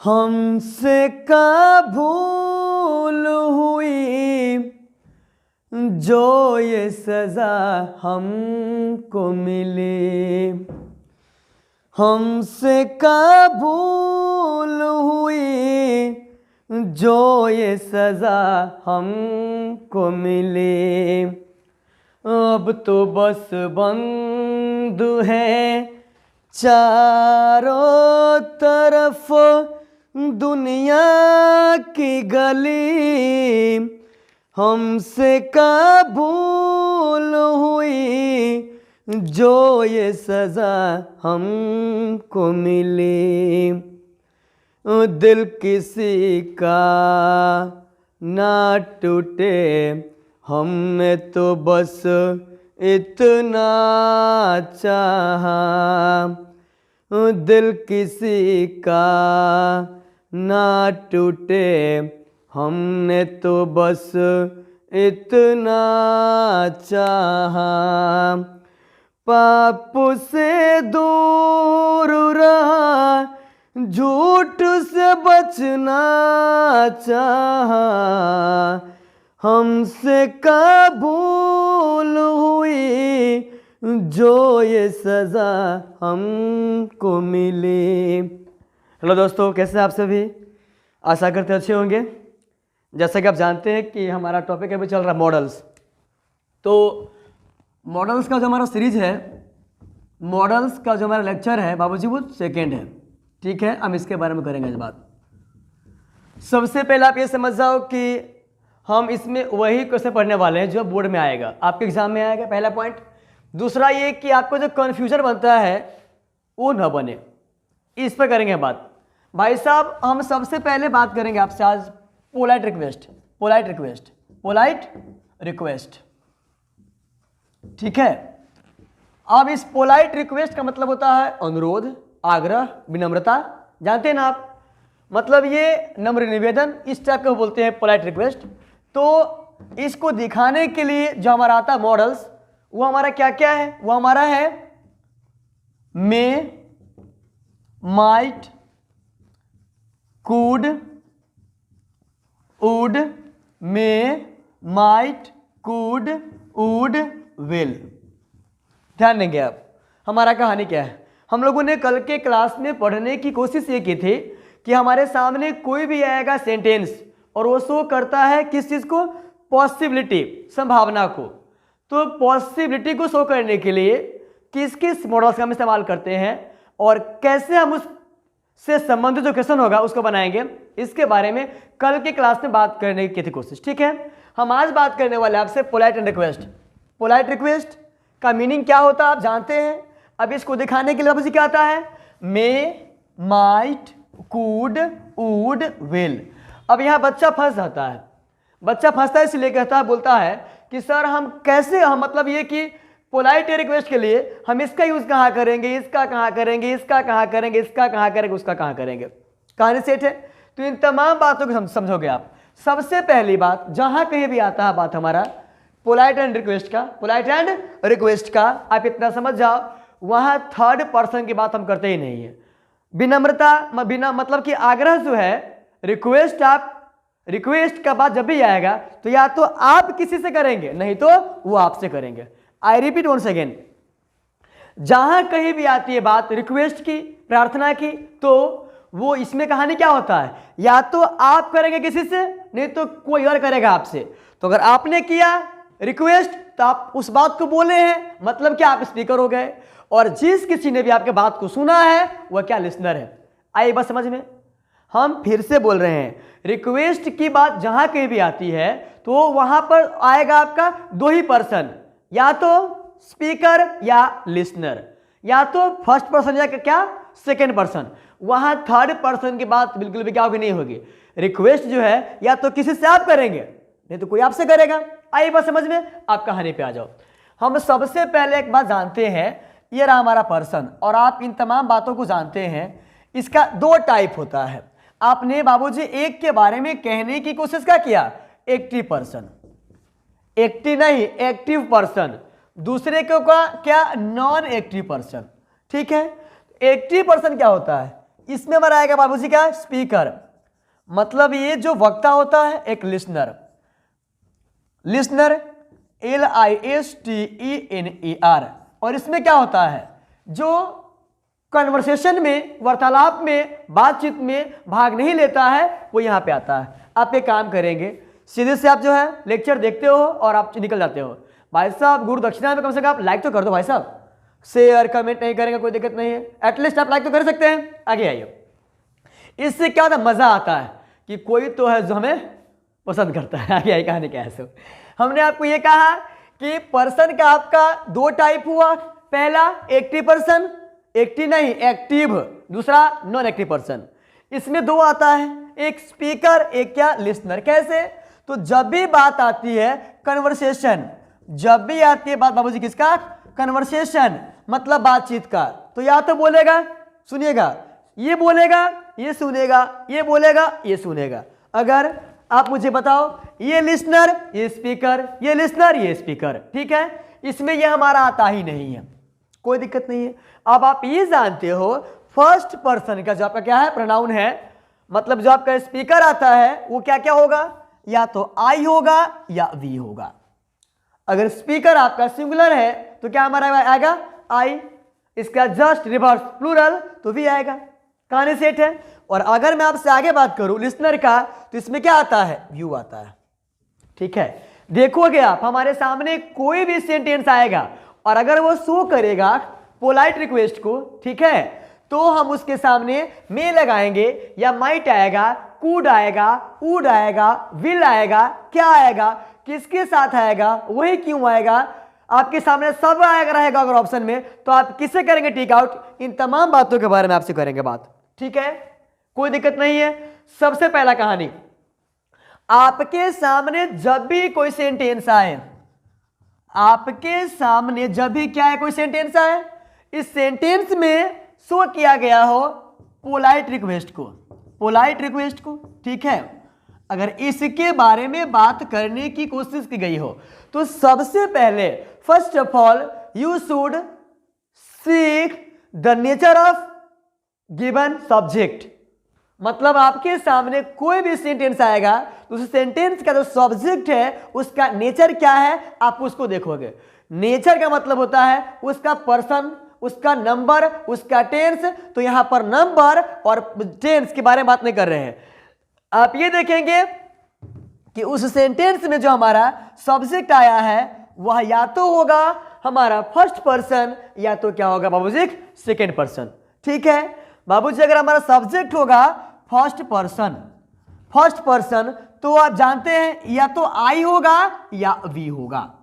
हमसे का भूल हुई जो ये सज़ा हमको मिली। हमसे का भूल हुई जो ये सज़ा हमको मिली। अब तो बस बंद है चारों तरफ दुनिया की गली। हमसे का भूल हुई जो ये सज़ा हमको मिली। दिल किसी का ना टूटे हमने तो बस इतना चाहा। दिल किसी का ना टूटे हमने तो बस इतना चाहा। पाप से दूर रहा झूठ से बचना चाहा। हमसे का भूल हुई जो ये सज़ा हमको मिली। हेलो दोस्तों, कैसे आप सभी? आशा करते अच्छे होंगे। जैसा कि आप जानते हैं कि हमारा टॉपिक अभी चल रहा है मॉडल्स। तो मॉडल्स का जो हमारा सीरीज है, मॉडल्स का जो हमारा लेक्चर है बाबूजी वो सेकेंड है। ठीक है, हम इसके बारे में करेंगे इस बात। सबसे पहले आप ये समझ जाओ कि हम इसमें वही क्वेश्चन पढ़ने वाले हैं जो बोर्ड में आएगा, आपके एग्जाम में आएगा, पहला पॉइंट। दूसरा ये कि आपको जो कन्फ्यूजन बनता है वो न बने, इस पर करेंगे बात। भाई साहब, हम सबसे पहले बात करेंगे आपसे आज polite request. Polite request, polite request, ठीक है। अब इस पोलाइट रिक्वेस्ट का मतलब होता है अनुरोध, आग्रह, विनम्रता। जानते हैं ना आप, मतलब ये नम्र निवेदन, इस टाइप का बोलते हैं पोलाइट रिक्वेस्ट। तो इसको दिखाने के लिए जो हमारा आता है मॉडल्स, वो हमारा क्या क्या है? वो हमारा है may, might, could, would. May, might, could, would, will. ध्यान देंगे आप, हमारा कहानी क्या है। हम लोगों ने कल के क्लास में पढ़ने की कोशिश ये की थी कि हमारे सामने कोई भी आएगा सेंटेंस और वो शो करता है किस चीज़ को? पॉसिबिलिटी, संभावना को। तो पॉसिबिलिटी को शो करने के लिए किस किस मॉडल्स का हम इस्तेमाल करते हैं और कैसे हम उससे संबंधित जो क्वेश्चन होगा उसको बनाएंगे, इसके बारे में कल के क्लास में बात करने की थी कोशिश। ठीक है, हम आज बात करने वाले आपसे polite and request. Polite request का मीनिंग क्या होता है आप जानते हैं। अब इसको दिखाने के लिए मुझे क्या आता है? May, might, could, would, will. अब यहाँ बच्चा फंस जाता है। बच्चा फंसता है इसलिए कहता है, बोलता है कि सर हम कैसे, हम मतलब ये कि पोलाइट रिक्वेस्ट के लिए हम इसका यूज कहाँ करेंगे, इसका कहाँ करेंगे, इसका कहाँ करेंगे, इसका कहाँ करेंगे, उसका कहाँ करेंगे। कहानी सेट है। तो इन तमाम बातों को समझोगे आप। सबसे पहली बात, जहां कहीं भी आता है बात हमारा पोलाइट एंड रिक्वेस्ट का, पोलाइट एंड रिक्वेस्ट का, आप इतना समझ जाओ, वहां थर्ड पर्सन की बात हम करते ही नहीं है। विनम्रता, बिना मतलब कि आग्रह जो है, रिक्वेस्ट, आप रिक्वेस्ट का बात जब भी आएगा तो या तो आप किसी से करेंगे, नहीं तो वो आपसे करेंगे। आई रिपीट वंस अगेन, जहां कहीं भी आती है बात रिक्वेस्ट की, प्रार्थना की, तो वो इसमें कहानी क्या होता है? या तो आप करेंगे किसी से, नहीं तो कोई और करेगा आपसे। तो अगर आपने किया रिक्वेस्ट तो आप उस बात को बोले हैं, मतलब क्या, आप स्पीकर हो गए। और जिस किसी ने भी आपके बात को सुना है वह क्या? लिसनर है। आइए बस समझ में। हम फिर से बोल रहे हैं, रिक्वेस्ट की बात जहां कहीं भी आती है तो वहां पर आएगा आपका दो ही पर्सन, या तो स्पीकर या लिसनर, या तो फर्स्ट पर्सन या क्या, सेकेंड पर्सन। वहां थर्ड पर्सन की बात बिल्कुल भी क्या होगी? नहीं होगी। रिक्वेस्ट जो है या तो किसी से आप करेंगे, नहीं तो कोई आपसे करेगा। आइए बस समझ में, आप कहानी पे आ जाओ। हम सबसे पहले एक बात जानते हैं, ये रहा हमारा पर्सन, और आप इन तमाम बातों को जानते हैं। इसका दो टाइप होता है। आपने बाबूजी एक के बारे में कहने की कोशिश क्या किया? एक्टिव पर्सन, एक्टिव नहीं, एक्टिव पर्सन। दूसरे को क्या? Non active person. ठीक है, एक्टिव पर्सन क्या होता है? इसमें हमारा आएगा बाबूजी क्या, स्पीकर। मतलब ये जो वक्ता होता है एक लिसनर, लिसनर LISTENER। और इसमें क्या होता है, जो कन्वर्सेशन में, वार्तालाप में, बातचीत में भाग नहीं लेता है वो यहाँ पे आता है। आप एक काम करेंगे, सीधे से आप जो है लेक्चर देखते हो और आप निकल जाते हो। भाई साहब गुरु दक्षिणा में कम से कम आप लाइक तो कर दो भाई साहब, शेयर कमेंट नहीं करेंगे कोई दिक्कत नहीं है, एटलीस्ट आप लाइक तो कर सकते हैं। आगे आइए, इससे क्या होता है, मजा आता है कि कोई तो है जो हमें पसंद करता है। आगे आई कहानी क्या है सो, हमने आपको ये कहा कि पर्सन का आपका दो टाइप हुआ, पहला एक्टिव पर्सन, एक्टिव नहीं एक्टिव, दूसरा नॉन एक्टिव पर्सन। इसमें दो आता है, एक स्पीकर एक क्या, लिसनर। कैसे, तो जब भी बात आती है कन्वर्सेशन, जब भी आती है बात बाबूजी किसका, कन्वर्सेशन मतलब बातचीत का, तो या तो बोलेगा, सुनिएगा, ये बोलेगा, ये सुनेगा, ये बोलेगा, ये सुनेगा। अगर आप मुझे बताओ, ये लिसनर ये स्पीकर, ये लिसनर ये स्पीकर, ठीक है, इसमें ये हमारा आता ही नहीं है, कोई दिक्कत नहीं है। अब आप ये जानते हो फर्स्ट पर्सन का जो आपका क्या है, प्रोनाउन है, मतलब जो आपका स्पीकर आता है वो क्या क्या होगा, या तो आई होगा या वी होगा। अगर स्पीकर आपका सिंगुलर है तो क्या हमारा आएगा, आई। इसका जस्ट रिवर्स प्लूरल तो वी आएगा, कहानी सेट है। और अगर मैं आपसे आगे बात करूं लिसनर का, तो इसमें क्या आता है, यू आता है, ठीक है। देखोगे आप हमारे सामने कोई भी सेंटेंस आएगा और अगर वो शो करेगा पोलाइट रिक्वेस्ट को, ठीक है, तो हम उसके सामने मे लगाएंगे या माइट आएगा, कुड आएगा, वुड आएगा, विल आएगा, क्या आएगा, किसके साथ आएगा, वही क्यों आएगा, आपके सामने सब आएगा रहेगा। अगर ऑप्शन में तो आप किसे करेंगे टिक आउट, इन तमाम बातों के बारे में आपसे करेंगे बात, ठीक है, कोई दिक्कत नहीं है। सबसे पहला कहानी, आपके सामने जब भी कोई सेंटेंस आए, आपके सामने जब भी क्या है, कोई सेंटेंस आए, इस सेंटेंस में शो किया गया हो पोलाइट रिक्वेस्ट को, पोलाइट रिक्वेस्ट को, ठीक है, अगर इसके बारे में बात करने की कोशिश की गई हो, तो सबसे पहले first of all you should seek the nature of given subject. मतलब आपके सामने कोई भी सेंटेंस आएगा तो उस सेंटेंस का जो सब्जेक्ट है उसका नेचर क्या है, आप उसको देखोगे। नेचर का मतलब होता है उसका पर्सन, उसका नंबर, उसका टेंस। तो यहां पर नंबर और टेंस के बारे में बात नहीं कर रहे हैं, आप ये देखेंगे कि उस सेंटेंस में जो हमारा सब्जेक्ट आया है वह या तो होगा हमारा फर्स्ट पर्सन या तो क्या होगा बाबूजी, सेकेंड पर्सन, ठीक है। बाबूजी अगर हमारा सब्जेक्ट होगा फर्स्ट पर्सन, फर्स्ट पर्सन, तो आप जानते हैं या तो आई होगा या वी होगा,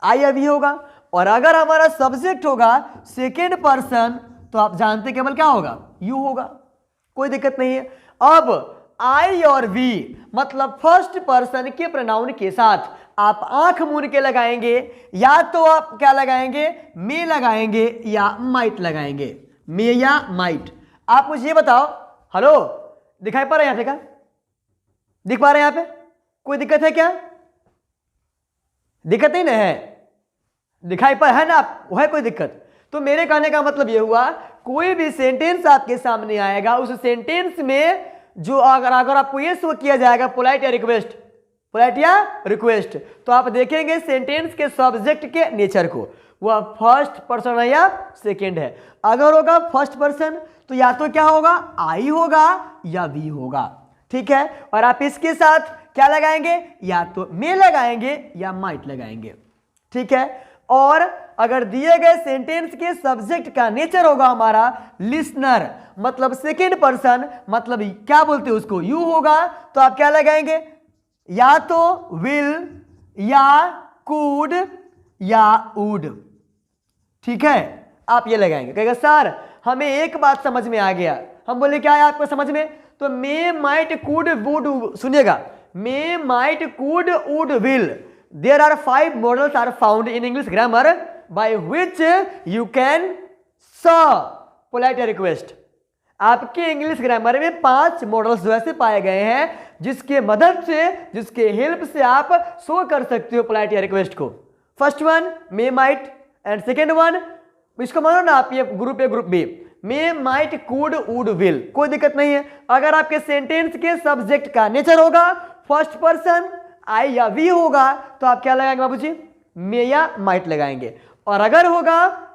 आई या वी होगा। और अगर हमारा सब्जेक्ट होगा सेकेंड पर्सन, तो आप जानते केवल क्या होगा, यू होगा, कोई दिक्कत नहीं है। अब आई और वी मतलब फर्स्ट पर्सन के प्रोनाउन के साथ आप आंख मूंद के लगाएंगे, या तो आप क्या लगाएंगे, मे लगाएंगे या माइट लगाएंगे, मे या माइट। आप मुझे ये बताओ, हेलो दिखाई पा रहा है यहां पे, क्या दिख पा रहे हैं यहां पे, कोई दिक्कत है क्या, दिक्कत नहीं ना है, दिखाई पा है ना, वो है कोई दिक्कत। तो मेरे कहने का मतलब ये हुआ, कोई भी सेंटेंस आपके सामने आएगा, उस सेंटेंस में जो अगर आपको ये शो किया जाएगा पोलाइट या रिक्वेस्ट, पोलाइट या रिक्वेस्ट, तो आप देखेंगे सेंटेंस के सब्जेक्ट के नेचर को, वह फर्स्ट पर्सन है या सेकेंड है। अगर होगा फर्स्ट पर्सन तो या तो क्या होगा, आई होगा या वी होगा, ठीक है। और आप इसके साथ क्या लगाएंगे, या तो मे लगाएंगे या माइट लगाएंगे, ठीक है। और अगर दिए गए सेंटेंस के सब्जेक्ट का नेचर होगा हमारा लिसनर, मतलब सेकेंड पर्सन, मतलब क्या बोलते हैं उसको, यू होगा, तो आप क्या लगाएंगे, या तो विल या कुड या वुड, ठीक है, आप ये लगाएंगे। कहेगा सर हमें एक बात समझ में आ गया, हम बोले क्या है आपको समझ में, तो मे माइट कुड वुड, सुनिएगा, मे might could would will, there are 5 models are found in English grammar by which you can show polite request। आपके इंग्लिश ग्रामर में 5 मॉडल्स जो ऐसे पाए गए हैं जिसके मदद से, जिसके हेल्प से आप शो कर सकते हो पोलाइट या रिक्वेस्ट को। First one may might and second one, इसको मानो ना आप ये group A group B, may, might, could, would, will, कोई दिक्कत नहीं है। अगर आपके सेंटेंस के सब्जेक्ट का नेचर होगा फर्स्ट पर्सन, आई या वी होगा, तो आप क्या लगाएंगे बाबूजी? मे या माइट लगाएंगे। और अगर होगा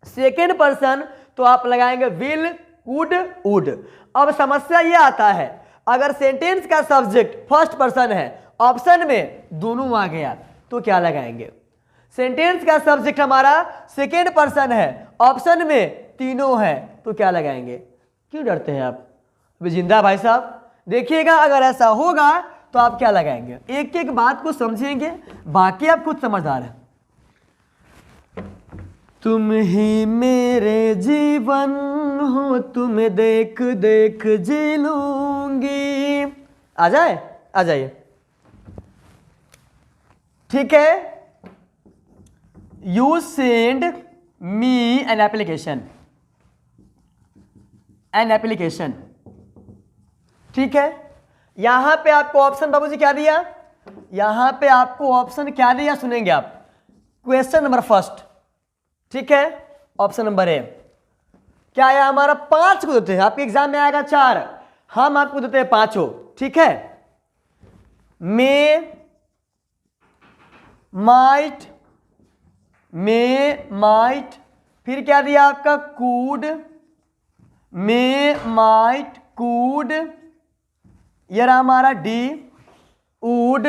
सेकेंड पर्सन तो आप लगाएंगे विल, कुड, वुड। अब समस्या यह आता है, अगर सेंटेंस का सब्जेक्ट फर्स्ट पर्सन है, ऑप्शन में दोनों आ गया, तो क्या लगाएंगे? सेंटेंस का सब्जेक्ट हमारा सेकेंड पर्सन है, ऑप्शन में तीनों है, तो क्या लगाएंगे? क्यों डरते हैं आप? जिंदा भाई साहब देखिएगा, अगर ऐसा होगा तो आप क्या लगाएंगे? एक एक बात को समझेंगे, बाकी आप खुद समझदार हैं। तुम ही मेरे जीवन हो, तुम देख देख जी लूंगी। आ जाए, आ जाइए, ठीक है। You send me N application, an application, ठीक है। यहां पे आपको ऑप्शन बाबूजी क्या दिया? यहां पे आपको ऑप्शन क्या दिया सुनेंगे आप? क्वेश्चन नंबर फर्स्ट, ठीक है। ऑप्शन नंबर ए क्या आया हमारा? 5 को देते हैं, आपके एग्जाम में आएगा 4, हम आपको देते हैं 5, ठीक है। मे, माइट, मे, माइट, फिर क्या दिया आपका? कूड, मे, माइट, कूड, ये रहा हमारा डी, वुड,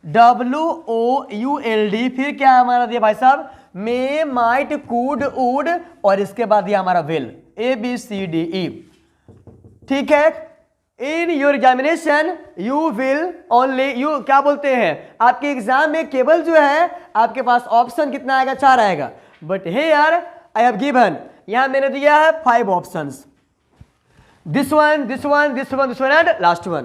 WOULD, फिर क्या हमारा दिया भाई साहब? मे, माइट, कूड, वुड, और इसके बाद दिया हमारा विल, ABCDE, ठीक है। In your examination you will only, you क्या बोलते हैं, आपके एग्जाम में केवल जो है आपके पास ऑप्शन कितना आएगा? 4 आएगा। But here I have given, यहां मैंने दिया है 5 options, this one, this one, this one, this one and last one.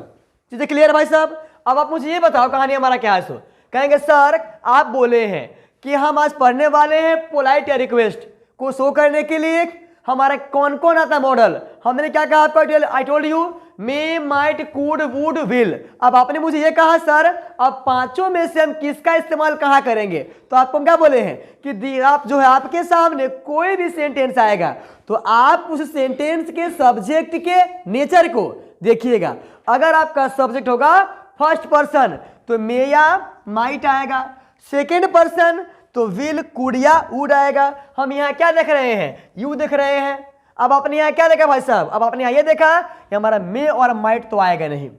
चीजें क्लियर भाई साहब? अब आप मुझे ये बताओ कहानी हमारा क्या है? सो कहेंगे सर आप बोले हैं कि हम आज पढ़ने वाले हैं पोलाइट या रिक्वेस्ट को शो करने के लिए हमारा कौन कौन आता मॉडल। हमने क्या कहा आपको? I told you may, might, could, would, will. अब आपने मुझे ये कहा सर अब 5 में से हम किसका इस्तेमाल कहाँ करेंगे? तो आपको क्या बोले हैं कि आप जो है आपके सामने कोई भी सेंटेंस आएगा तो आप उस सेंटेंस के सब्जेक्ट के नेचर को देखिएगा। अगर आपका सब्जेक्ट होगा फर्स्ट पर्सन तो मे या माइट आएगा, सेकेंड पर्सन तो विल, कुड या वुड आएगा। हम यहाँ क्या देख रहे हैं? यू देख रहे हैं। अब आपने यहाँ क्या देखा भाई साहब? अब आपने यहाँ ये देखा कि हमारा मे और माइट तो आएगा नहीं,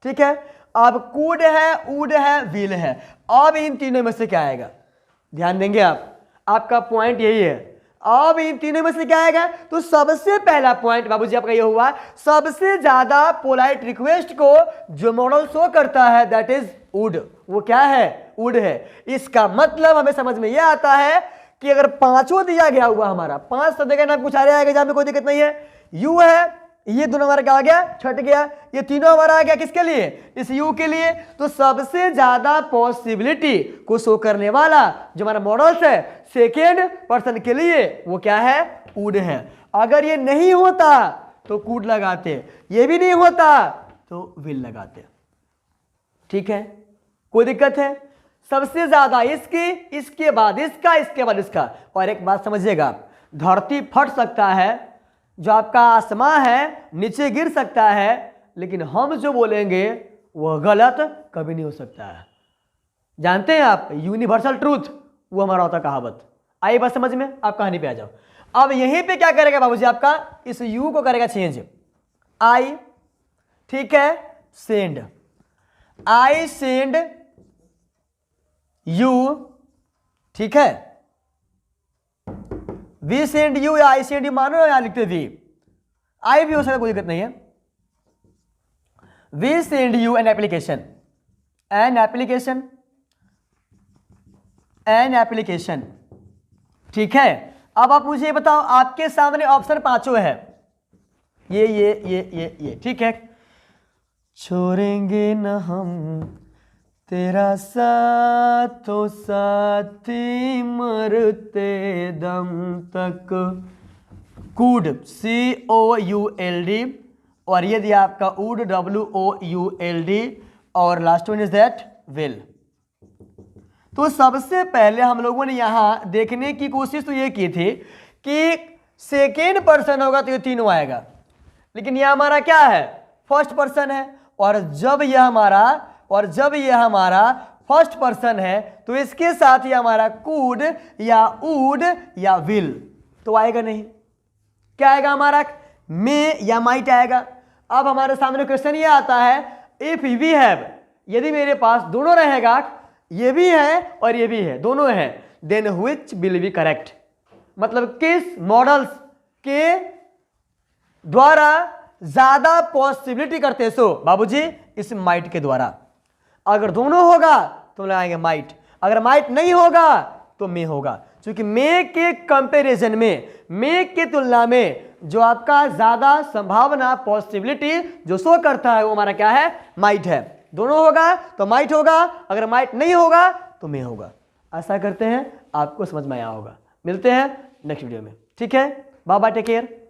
ठीक है। अब कुड है, वुड है, विल है, अब इन तीनों में से क्या आएगा? ध्यान देंगे आप, आपका पॉइंट यही है। अब इन तीनों में से क्या आएगा? तो सबसे पहला पॉइंट बाबूजी आपका ये हुआ, सबसे ज्यादा पोलाइट रिक्वेस्ट को जो मॉडल शो करता है दैट इज वुड। वो क्या है? वुड है। इसका मतलब हमें समझ में यह आता है कि अगर 5 दिया गया हुआ हमारा 5 तो देगा ना, कुछ आ रहा है जहां में कोई दिक्कत नहीं है। यू है, ये दोनों हमारा क्या आ गया? छट गया। ये तीनों हमारा आ गया किसके लिए? इस यू के लिए। तो सबसे ज्यादा पॉसिबिलिटी को शो करने वाला जो हमारा मॉडल्स है सेकेंड पर्सन के लिए वो क्या है? वुड है। अगर ये नहीं होता तो कुड लगाते, ये भी नहीं होता तो विल लगाते, ठीक है। कोई दिक्कत है? सबसे ज्यादा इसकी, इसके बाद इसका, इसके बाद इसका। और एक बात समझिएगा, धरती फट सकता है, जो आपका आसमां है नीचे गिर सकता है, लेकिन हम जो बोलेंगे वह गलत कभी नहीं हो सकता है। जानते हैं आप यूनिवर्सल ट्रूथ, वो हमारा होता कहावत। आइए बात समझ में, आप कहानी पे आ जाओ। अब यहीं पे क्या करेगा बाबूजी? आपका इस यू को करेगा चेंज, आई, ठीक है, सेंड, आई सेंड यू, ठीक है। वी सेंड यू या आई सेंड यू, मानो या लिखते वी, आई भी हो सकता, कोई दिक्कत नहीं है। We send you an application, an application, an application, ठीक है। अब आप मुझे बताओ, आपके सामने ऑप्शन 5 है, ये, ठीक है। छोड़ेंगे न हम तेरा साथों साथी मरते दम तक, कूड, COULD, और ये दिया आपका वुड, WOULD, और last one is that will. तो सबसे पहले हम लोगों ने यहां देखने की कोशिश तो ये की थी कि सेकेंड पर्सन होगा तो ये तीनों आएगा, लेकिन यह हमारा क्या है, फर्स्ट पर्सन है। और जब यह हमारा फर्स्ट पर्सन है तो इसके साथ ही हमारा कुड या वुड या विल तो आएगा नहीं। क्या आएगा हमारा, मे या माइट आएगा। अब हमारे सामने क्वेश्चन ये आता है, इफ वी हैव, यदि मेरे पास दोनों रहेगा, ये भी है और ये भी है, दोनों है, then which will be correct, मतलब किस मॉडल्स के द्वारा ज्यादा पॉसिबिलिटी करते सो बाबूजी, इस माइट के द्वारा। अगर दोनों होगा तो लगाएंगे माइट, अगर माइट नहीं होगा तो मे होगा, क्योंकि मे के कंपैरिजन में, मे के तुलना में जो आपका ज्यादा संभावना पॉसिबिलिटी जो शो करता है वो हमारा क्या है, माइट है। दोनों होगा तो माइट होगा, अगर माइट नहीं होगा तो मे होगा। ऐसा करते हैं, आपको समझ में आया होगा। मिलते हैं नेक्स्ट वीडियो में, ठीक है, बाय बाय, टेक केयर।